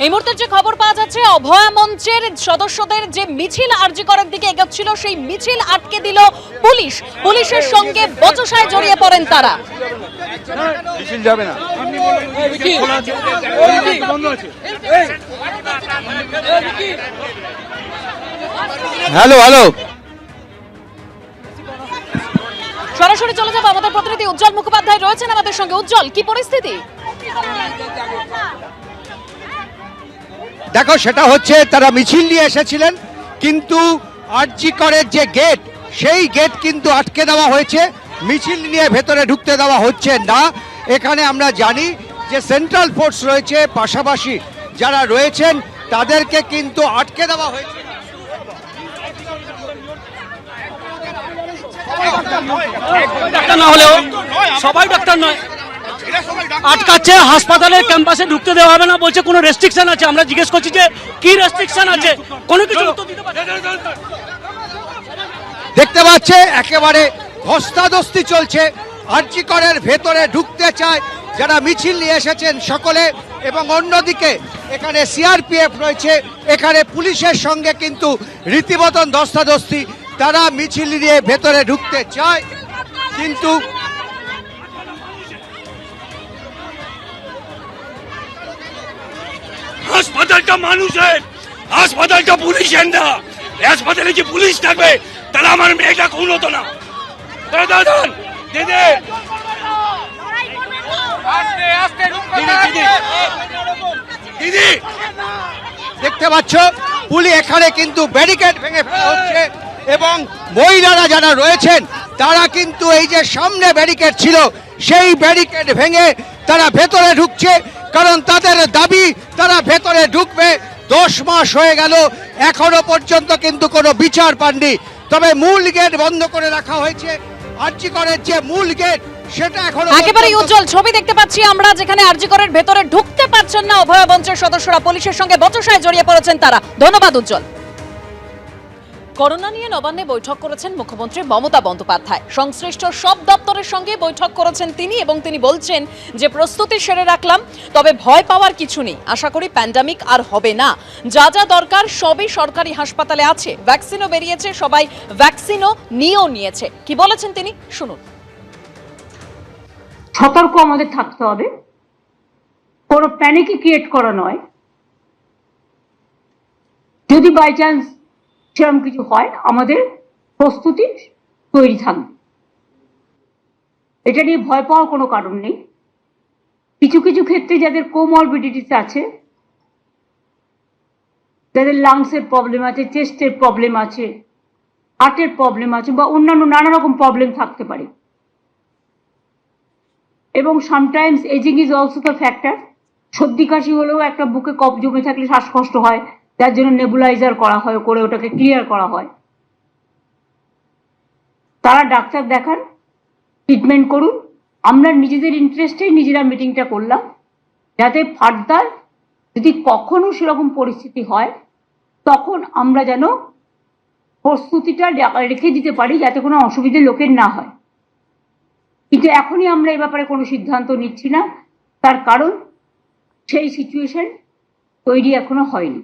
এই মুহূর্তে যে খবর পাওয়া যাচ্ছে, অভয়া মঞ্চের সদস্যদের যে মিছিল আরজি করার দিকে এগোচ্ছিল সেই মিছিল আটকে দিল পুলিশ। পুলিশের সঙ্গে বচসায় জড়িয়ে পড়েন তারা। মিছিল যাবে না। হ্যালো হ্যালো, সরাসরি চলে যাবো, আমাদের প্রতিনিধি উজ্জ্বল মুখোপাধ্যায় রয়েছেন আমাদের সঙ্গে। উজ্জ্বল, কি পরিস্থিতি? দেখো সেটা হচ্ছে তারা মিছিল নিয়ে এসেছিলেন, কিন্তু আরজি করের যে গেট সেই গেট কিন্তু আটকে দেওয়া হয়েছে, মিছিল নিয়ে ভেতরে ঢুকতে দেওয়া হচ্ছে না। এখানে আমরা জানি যে সেন্ট্রাল ফোর্স রয়েছে, পাশাপাশি যারা রয়েছেন তাদেরকে কিন্তু আটকে দেওয়া হয়েছে। ডাক্তার না হলেও সবাই ডাক্তার নয়, আটকাচ্ছে। হাসপাতালের ক্যাম্পাসে ঢুকতে দেওয়া হবে না বলছে, কোনো রেস্ট্রিকশন আছে? আমরা জিজ্ঞেস করছি যে কি রেস্ট্রিকশন আছে, কোনো কিছু উত্তর দিতে পারছে না। দেখতে পাচ্ছে একেবারে ধস্তাধস্তি চলছে, আরজি করের ভেতরে ঢুকতে চায় যারা মিছিল নিয়ে এসেছেন সকলে, এবং অন্যদিকে এখানে সিআরপিএফ রয়েছে, এখানে পুলিশের সঙ্গে কিন্তু রীতিমতন ধস্তাধস্তি। তারা মিছিল নিয়ে ভেতরে ঢুকতে চায়, কিন্তু হাসপাতালটা মানুষের, হাসপাতালটা পুলিশের না। হাসপাতালে যে পুলিশ থাকবে তাহলে আমার মেয়েটা খুন হতো না। দিদি দেখতে পাচ্ছ পুলিশ এখানে কিন্তু ব্যারিকেড ভেঙে ফেলা হচ্ছে, এবং মহিলারা যারা রয়েছেন তারা কিন্তু এই যে সামনে ব্যারিকেড ছিল সেই ব্যারিকেড ভেঙে তারা ভেতরে ঢুকছে, কারণ তাদের দাবি তারা ভেতরে ঢুকবে। 10 মাস হয়ে গেল, এখনো পর্যন্ত কিন্তু কোনো বিচার পাননি। তবে মূল গেট বন্ধ করে রাখা হয়েছে, আরজি করের যে মূল গেট সেটা এখনো একেবারে উজ্জ্বল ছবি দেখতে পাচ্ছি আমরা, যেখানে আরজি করের ভেতরে ঢুকতে পারছেন না অভয়া মঞ্চের সদস্যরা, পুলিশের সঙ্গে বচসায় জড়িয়ে পড়েছেন তারা। ধন্যবাদ উজ্জ্বল। করোনা নিয়ে নবান্নে বৈঠক করেছেন মুখ্যমন্ত্রী মমতা বন্দ্যোপাধ্যায়। সংশ্লিষ্ট সব দপ্তরের সঙ্গে বৈঠক করেছেন তিনি, এবং তিনি বলছেন যে প্রস্তুতি সেরে রাখলাম, তবে ভয় পাওয়ার কিছু নেই। আশা করি প্যান্ডামিক আর হবে না। যা যা দরকার সবই সরকারি হাসপাতালে আছে। ভ্যাকসিনও বেরিয়েছে, সবাই ভ্যাকসিনও নিয়েছে। কি বলেছেন তিনি, শুনুন। সতর্ক আমাদের থাকতে হবে, কোনো প্যানিকই ক্রিয়েট করা নয়। যদি বাই চান্স সেরকম কিছু হয়, আমাদের প্রস্তুতি তৈরি থাকবে। এটা নিয়ে ভয় পাওয়ার কোনো কারণ নেই। কিছু কিছু ক্ষেত্রে যাদের কোমরবিডিটিস আছে, যাদের লাংসের প্রবলেম আছে, চেস্টের প্রবলেম আছে, হার্টের প্রবলেম আছে, বা অন্যান্য নানা রকম প্রবলেম থাকতে পারে, এবং sometimes ageing is also the factor. সর্দি কাশি হলেও একটা বুকে কফ জমে থাকলে শ্বাসকষ্ট হয়, যার জন্য নেবুলাইজার করা হয়, করে ওটাকে ক্লিয়ার করা হয়। তারা ডাক্তার দেখান, ট্রিটমেন্ট করুন। আমরা নিজেদের ইন্টারেস্টে নিজেরা মিটিংটা করলাম, যাতে ফার্দার যদি কখনো সেরকম পরিস্থিতি হয় তখন আমরা যেন প্রস্তুতিটা রেখে দিতে পারি, যাতে কোনো অসুবিধে লোকের না হয়। কিন্তু এখনই আমরা এ ব্যাপারে কোনো সিদ্ধান্ত নিচ্ছি না, তার কারণ সেই সিচুয়েশন তৈরি এখনো হয়নি।